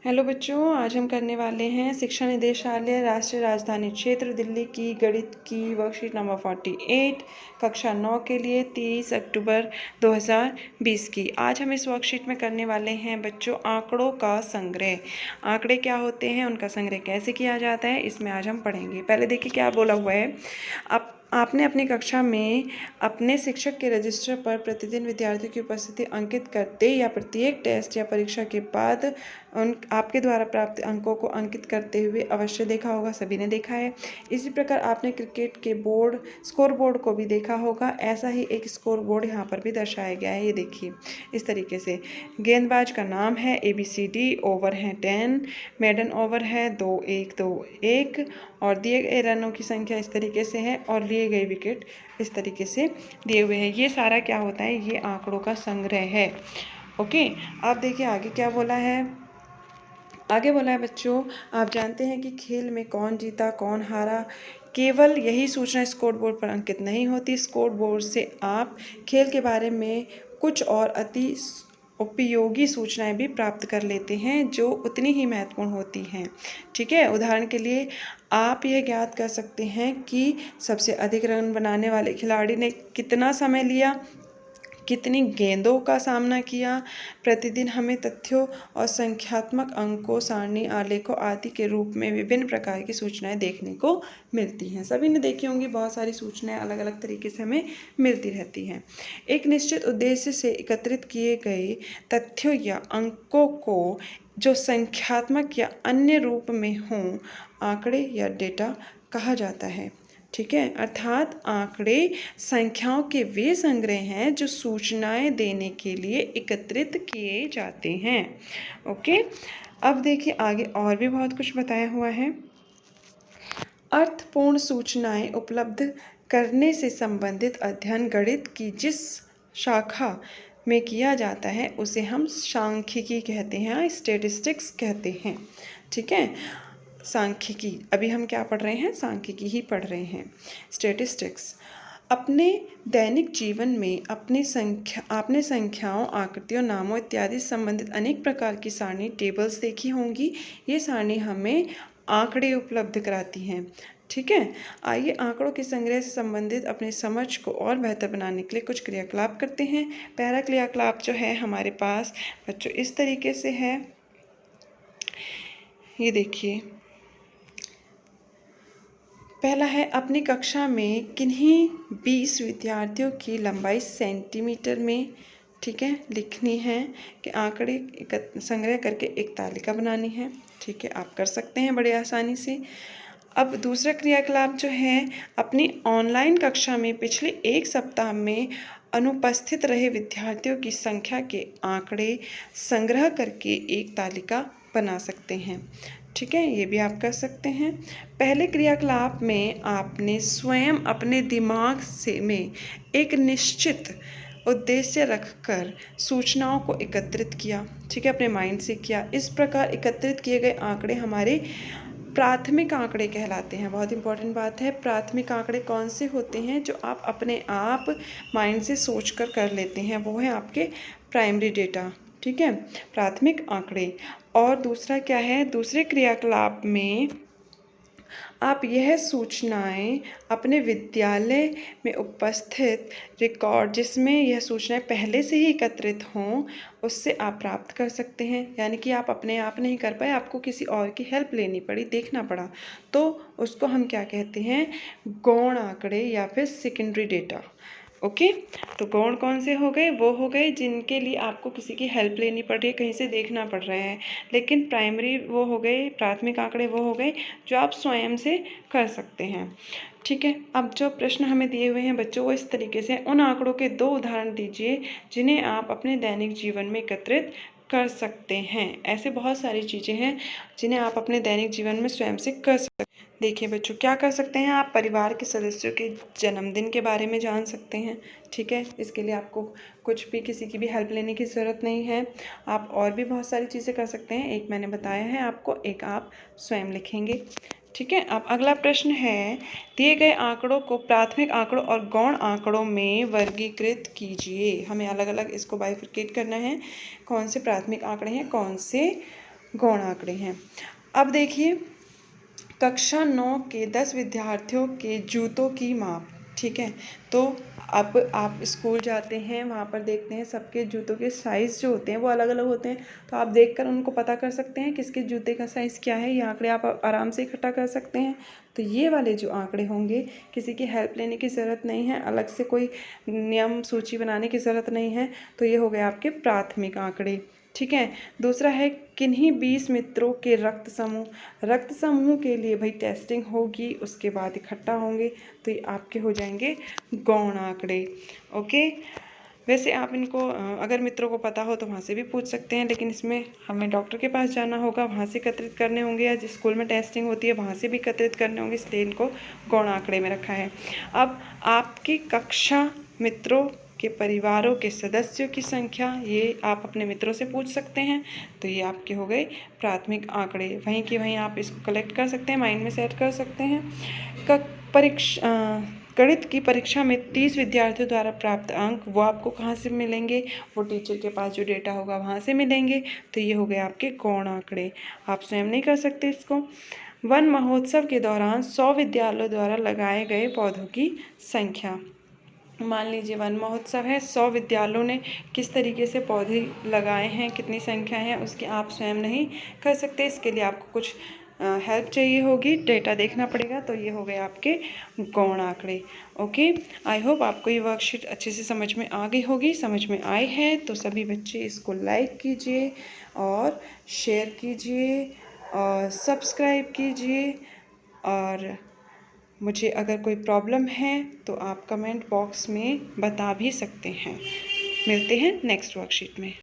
Hello बच्चों, आज हम करने वाले हैं शिक्षा निदेशालय राष्ट्रीय राजधानी क्षेत्र दिल्ली की गणित की वर्कशीट नंबर 48 कक्षा 9 के लिए 30 अक्टूबर 2020 की। आज हम इस वर्कशीट में करने वाले हैं बच्चों आंकड़ों का संग्रह। आंकड़े क्या होते हैं, उनका संग्रह कैसे किया जाता है, इसमें आज हम पढ़ेंगे। पहले देखिए क्या बोला हुआ है। आपने अपनी कक्षा में अपने शिक्षक के रजिस्टर पर प्रतिदिन विद्यार्थियों की उपस्थिति अंकित करते या प्रत्येक टेस्ट या परीक्षा के बाद आपके द्वारा प्राप्त अंकों को अंकित करते हुए अवश्य देखा होगा, सभी ने देखा है। इसी प्रकार आपने क्रिकेट के स्कोर बोर्ड को भी देखा होगा। ऐसा ही एक स्कोर बोर्ड यहाँ पर भी दर्शाया गया है। ये देखिए इस तरीके से गेंदबाज का नाम है ABCD, ओवर है 10, मेडन ओवर है 2-1-2-1 और दिए गए रनों की संख्या इस तरीके से है और लिए गए विकेट इस तरीके से दिए हुए हैं। ये सारा क्या होता है, ये आंकड़ों का संग्रह है। ओके, अब देखिए आगे क्या बोला है। आगे बोला है बच्चों, आप जानते हैं कि खेल में कौन जीता कौन हारा, केवल यही सूचना स्कोर बोर्ड पर अंकित नहीं होती। स्कोर बोर्ड से आप खेल के बारे में कुछ और अति उपयोगी सूचनाएं भी प्राप्त कर लेते हैं जो उतनी ही महत्वपूर्ण होती हैं। ठीक है, उदाहरण के लिए आप यह ज्ञात कर सकते हैं कि सबसे अधिक रन बनाने वाले खिलाड़ी ने कितना समय लिया, कितनी गेंदों का सामना किया। प्रतिदिन हमें तथ्यों और संख्यात्मक अंकों, सारणी, आलेखों आदि के रूप में विभिन्न प्रकार की सूचनाएं देखने को मिलती हैं। सभी ने देखी होंगी, बहुत सारी सूचनाएं अलग अलग तरीके से हमें मिलती रहती हैं। एक निश्चित उद्देश्य से एकत्रित किए गए तथ्यों या अंकों को जो संख्यात्मक या अन्य रूप में हों, आंकड़े या डेटा कहा जाता है। ठीक है, अर्थात आंकड़े संख्याओं के वे संग्रह हैं जो सूचनाएं देने के लिए एकत्रित किए जाते हैं। ओके, अब देखिए आगे और भी बहुत कुछ बताया हुआ है। अर्थपूर्ण सूचनाएं उपलब्ध करने से संबंधित अध्ययन गणित की जिस शाखा में किया जाता है उसे हम सांख्यिकी कहते हैं, स्टैटिस्टिक्स कहते हैं। ठीक है, सांख्यिकी, अभी हम क्या पढ़ रहे हैं, सांख्यिकी ही पढ़ रहे हैं, स्टैटिस्टिक्स। अपने दैनिक जीवन में आपने संख्याओं, आकृतियों, नामों इत्यादि संबंधित अनेक प्रकार की सारणी, टेबल्स देखी होंगी। ये सारणी हमें आंकड़े उपलब्ध कराती हैं। ठीक है, आइए आंकड़ों के संग्रह से संबंधित अपनी समझ को और बेहतर बनाने के लिए कुछ क्रियाकलाप करते हैं। पहला क्रियाकलाप जो है हमारे पास बच्चों इस तरीके से है। ये देखिए, पहला है अपनी कक्षा में किन्हीं 20 विद्यार्थियों की लंबाई सेंटीमीटर में, ठीक है, लिखनी है कि आंकड़े संग्रह करके एक तालिका बनानी है। ठीक है, आप कर सकते हैं बड़े आसानी से। अब दूसरा क्रियाकलाप जो है, अपनी ऑनलाइन कक्षा में पिछले एक सप्ताह में अनुपस्थित रहे विद्यार्थियों की संख्या के आंकड़े संग्रह करके एक तालिका बना सकते हैं। ठीक है, ये भी आप कर सकते हैं। पहले क्रियाकलाप में आपने स्वयं अपने दिमाग में एक निश्चित उद्देश्य रखकर सूचनाओं को एकत्रित किया। ठीक है, अपने माइंड से किया। इस प्रकार एकत्रित किए गए आंकड़े हमारे प्राथमिक आंकड़े कहलाते हैं। बहुत इंपॉर्टेंट बात है, प्राथमिक आंकड़े कौन से होते हैं जो आप अपने आप माइंड से सोचकर कर लेते हैं, वो है आपके प्राइमरी डेटा। ठीक है, प्राथमिक आंकड़े। और दूसरा क्या है, दूसरे क्रियाकलाप में आप यह सूचनाएं अपने विद्यालय में उपस्थित रिकॉर्ड, जिसमें यह सूचनाएं पहले से ही एकत्रित हों, उससे आप प्राप्त कर सकते हैं। यानी कि आप अपने आप नहीं कर पाए, आपको किसी और की हेल्प लेनी पड़ी, देखना पड़ा, तो उसको हम क्या कहते हैं, गौण आंकड़े या फिर सेकेंडरी डेटा। ओके, तो गौण कौन से हो गए, वो हो गए जिनके लिए आपको किसी की हेल्प लेनी पड़ रही है, कहीं से देखना पड़ रहा है। लेकिन प्राइमरी वो हो गए, प्राथमिक आंकड़े वो हो गए जो आप स्वयं से कर सकते हैं। ठीक है, अब जो प्रश्न हमें दिए हुए हैं बच्चों वो इस तरीके से, उन आंकड़ों के 2 उदाहरण दीजिए जिन्हें आप अपने दैनिक जीवन में एकत्रित कर सकते हैं। ऐसे बहुत सारी चीज़ें हैं जिन्हें आप अपने दैनिक जीवन में स्वयं से कर सकते हैं। देखिए बच्चों, क्या कर सकते हैं, आप परिवार के सदस्यों के जन्मदिन के बारे में जान सकते हैं। ठीक है, इसके लिए आपको कुछ भी किसी की भी हेल्प लेने की ज़रूरत नहीं है। आप और भी बहुत सारी चीज़ें कर सकते हैं, एक मैंने बताया है आपको, एक आप स्वयं लिखेंगे। ठीक है, अब अगला प्रश्न है, दिए गए आंकड़ों को प्राथमिक आंकड़ों और गौण आंकड़ों में वर्गीकृत कीजिए। हमें अलग अलग इसको बाइफरकेट करना है, कौन से प्राथमिक आंकड़े हैं, कौन से गौण आंकड़े हैं। अब देखिए कक्षा 9 के 10 विद्यार्थियों के जूतों की माप, ठीक है। तो अब आप स्कूल जाते हैं, वहाँ पर देखते हैं सबके जूतों के साइज़ जो होते हैं वो अलग अलग होते हैं, तो आप देखकर उनको पता कर सकते हैं किसके जूते का साइज़ क्या है। ये आंकड़े आप आराम से इकट्ठा कर सकते हैं। तो ये वाले जो आंकड़े होंगे किसी की हेल्प लेने की ज़रूरत नहीं है, अलग से कोई नियम सूची बनाने की ज़रूरत नहीं है। तो ये हो गए आपके प्राथमिक आंकड़े, ठीक है। दूसरा है किन्हीं 20 मित्रों के रक्त समूह के लिए भाई टेस्टिंग होगी, उसके बाद इकट्ठा होंगे, तो ये आपके हो जाएंगे गौण आंकड़े। ओके, वैसे आप इनको अगर मित्रों को पता हो तो वहाँ से भी पूछ सकते हैं, लेकिन इसमें हमें डॉक्टर के पास जाना होगा, वहाँ से एकत्रित करने होंगे, या जिस स्कूल में टेस्टिंग होती है वहाँ से भी एकत्रित करने होंगे, इसलिए इनको गौण आंकड़े में रखा है। अब आपकी कक्षा मित्रों के परिवारों के सदस्यों की संख्या, ये आप अपने मित्रों से पूछ सकते हैं। तो ये आपके हो गए प्राथमिक आंकड़े, वहीं के वहीं आप इसको कलेक्ट कर सकते हैं, माइंड में सेट कर सकते हैं। गणित की परीक्षा में 30 विद्यार्थियों द्वारा प्राप्त अंक वो आपको कहाँ से मिलेंगे, वो टीचर के पास जो डेटा होगा वहाँ से मिलेंगे। तो ये हो गए आपके गौण आंकड़े, आप स्वयं नहीं कर सकते इसको। वन महोत्सव के दौरान 100 विद्यालयों द्वारा लगाए गए पौधों की संख्या, मान लीजिए वन महोत्सव है, 100 विद्यालयों ने किस तरीके से पौधे लगाए हैं, कितनी संख्या है उसकी आप स्वयं नहीं कर सकते, इसके लिए आपको कुछ हेल्प चाहिए होगी, डेटा देखना पड़ेगा। तो ये हो गए आपके गौण आंकड़े। ओके, आई होप आपको ये वर्कशीट अच्छे से समझ में आ गई होगी। समझ में आए हैं तो सभी बच्चे इसको लाइक कीजिए और शेयर कीजिए और सब्सक्राइब कीजिए, और मुझे अगर कोई प्रॉब्लम है तो आप कमेंट बॉक्स में बता भी सकते हैं। मिलते हैं नेक्स्ट वर्कशीट में।